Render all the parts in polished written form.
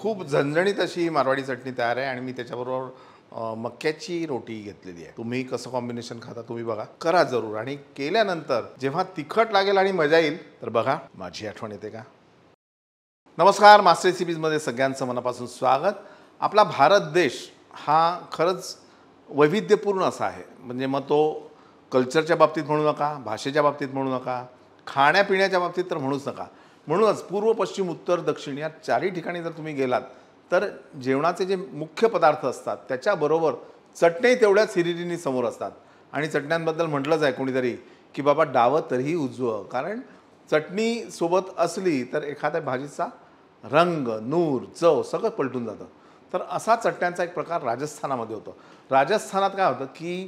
खूप झणझणीत अशी मारवाडी चटणी तयार आहे आणि मी त्याच्याबरोबर मक्याची रोटी घेतलेली आहे। तुम्ही कसं कॉम्बिनेशन खाता तुम्ही बघा, करा जरूर आणि केल्यानंतर जेव्हा तिखट लागेल आणि मजा येईल तर बघा माझी आठवण येते का। नमस्कार, मास्टर रेसिपीजमध्ये सगळ्यांचं मनापासून स्वागत। आपला भारत देश हा खरंच वैविध्यपूर्ण असा आहे, म्हणजे मग तो कल्चरच्या बाबतीत म्हणू नका, भाषेच्या बाबतीत म्हणू नका, खाण्यापिण्याच्या बाबतीत तर म्हणूच नका। म्हणूनच पूर्व पश्चिम उत्तर दक्षिण या चारही ठिकाणी जर तुम्ही गेलात तर जेवणाचे जे मुख्य पदार्थ असतात त्याच्याबरोबर चटणी तेवढ्याच हिरिरीने समोर असतात। आणि चटण्यांबद्दल म्हटलंच आहे कोणीतरी की बाबा डावं तरीही उजवं, कारण चटणी सोबत असली तर एखाद्या भाजीचा रंग, नूर, चव सगळं पलटून जातं। तर असा चटण्यांचा एक प्रकार राजस्थानामध्ये होतो। राजस्थानात काय होतं की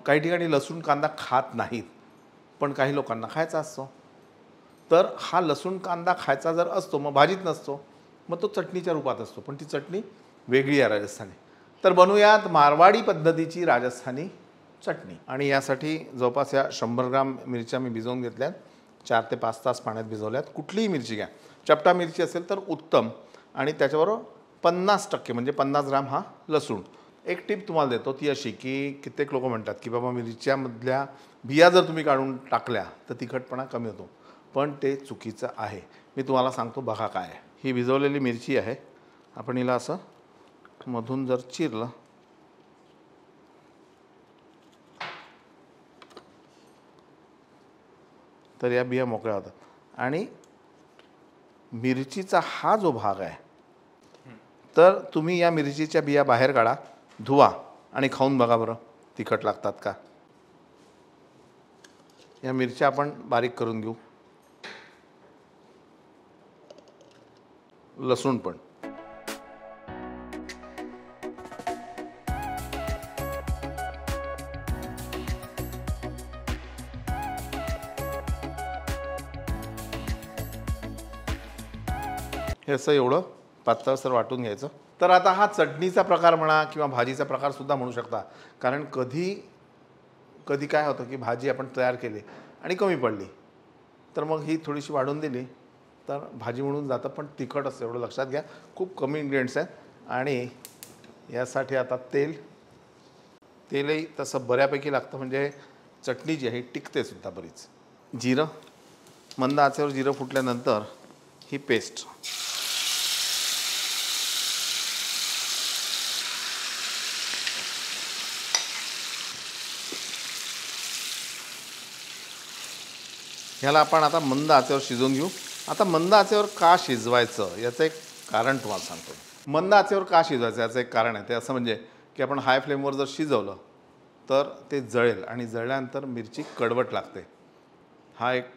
काही ठिकाणी लसूण कांदा खात नाहीत, पण काही लोकांना खायचा असतो। तर हा लसूण कांदा खायचा जर असतो मग भाजीत नसतो, मग तो चटणीच्या रूपात असतो, पण ती चटणी वेगळी आहे राजस्थानी। तर बनवूयात मारवाडी पद्धतीची राजस्थानी चटणी। आणि यासाठी जवळपास या 100 ग्राम मिरच्या मी भिजवून घेतल्यात, 4 ते 5 तास पाण्यात भिजवल्यात। कुठलीही मिरची घ्या, चपटा मिरची असेल तर उत्तम। आणि त्याच्याबरोबर 50% म्हणजे 50 ग्राम हा लसूण। एक टिप तुम्हाला देतो ती अशी की कित्येक लोक म्हणतात की बाबा मिरच्यामधल्या बिया जर तुम्ही काढून टाकल्या तर तिखटपणा कमी होतो, पण ते चुकीचं आहे। मी तुम्हाला सांगतो बघा काय आहे। ही भिजवलेली मिरची आहे, आपण हिला असं मधून जर चिरलं तर या बिया मोकळ्या होतात। आणि मिरचीचा हा जो भाग आहे तर तुम्ही या मिरचीच्या बिया बाहेर काढा, धुवा आणि खाऊन बघा बरं तिखट लागतात का। या मिरच्या आपण बारीक करून घेऊ, लसूण पण। हे असं एवढं पातळसर वाटून घ्यायचं। तर आता हा चटणीचा प्रकार म्हणा किंवा भाजीचा प्रकार सुद्धा म्हणू शकता, कारण कधी कधी काय होतं की भाजी आपण तयार केली आणि कमी पडली तर मग ही थोडीशी वाढून दिली तर भाजी म्हणून जातं, पण तिखट असतं एवढं लक्षात घ्या। खूप कमी इन्ग्रेडियंट्स आहेत आणि यासाठी आता तेलही तसं बऱ्यापैकी लागतं, म्हणजे चटणी जी आहे टिकते सुद्धा बरीच। जिरं, मंद आचेवर जिरं फुटल्यानंतर ही पेस्ट, ह्याला आपण आता मंद आचेवर शिजवून घेऊ। आता मंद आचेवर का शिजवायचं याचं एक कारण तुम्हाला सांगतो। मंद आचेवर का शिजवायचं याचं एक कारण आहे, ते असं म्हणजे की आपण हाय फ्लेमवर जर शिजवलं तर ते जळेल आणि जळल्यानंतर मिरची कडवट लागते। हा एक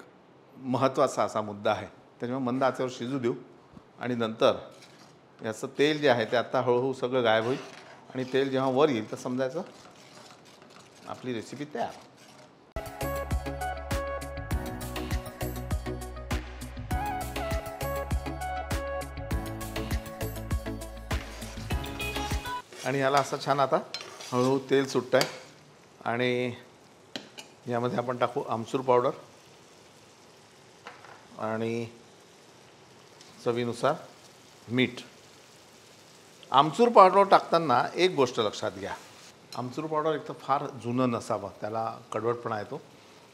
महत्त्वाचा असा मुद्दा आहे, त्याच्यामुळे मंद आचेवर शिजू देऊ। आणि नंतर याचं तेल जे आहे ते आता हळूहळू सगळं गायब होईल आणि तेल जेव्हा वर येईल तर समजायचं आपली रेसिपी तयार। आणि याला असं छान आता हळूहळू तेल सुटतं आहे आणि यामध्ये आपण टाकू आमचूर पावडर आणि चवीनुसार मीठ। आमचूर पावडर टाकताना एक गोष्ट लक्षात घ्या, आमचूर पावडर एक तर फार जुनं नसावं, त्याला कडवटपणा येतो।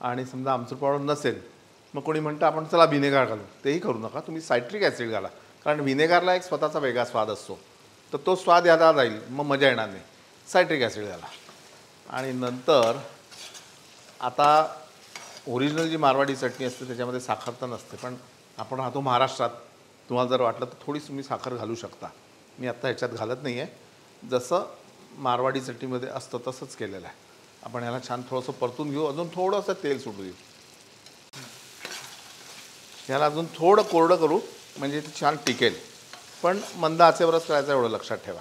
आणि समजा आमचूर पावडर नसेल मग कोणी म्हणतं आपण चला व्हिनेगार घालू, तेही करू नका, तुम्ही सायट्रिक ॲसिड घाला, कारण व्हिनेगारला एक स्वतःचा वेगळा स्वाद असतो, तर तो स्वाद यादा जाईल, मग मजा येणार नाही। सायट्रिक ॲसिड घाला। आणि नंतर आता ओरिजिनल जी मारवाडी चटणी असते त्याच्यामध्ये साखर तर नसते, पण आपण राहतो महाराष्ट्रात, तुम्हाला जर वाटलं तर थोडीशी तुम्ही साखर घालू शकता। मी आत्ता ह्याच्यात घालत नाही आहे, जसं मारवाडी चटणीमध्ये असतं तसंच केलेलं आहे। आपण याला छान थोडंसं परतून घेऊ, अजून थोडंसं तेल सुटू देऊ, याला अजून थोडं कोरडं करू म्हणजे ते छान टिकेल, पण मंद आचेवरच करायचं एवढं लक्षात ठेवा।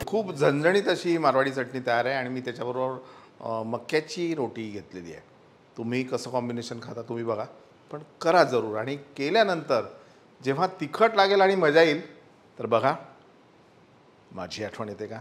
खूप झणझणीत अशी मारवाडी चटणी तयार आहे आणि मी त्याच्याबरोबर मक्याची रोटी घेतलेली आहे। तुम्ही कसं कॉम्बिनेशन खाता तुम्ही बघा, पण करा जरूर आणि केल्यानंतर जेव्हा तिखट लागेल आणि मजा येईल तर बघा माझी आठवण येते का?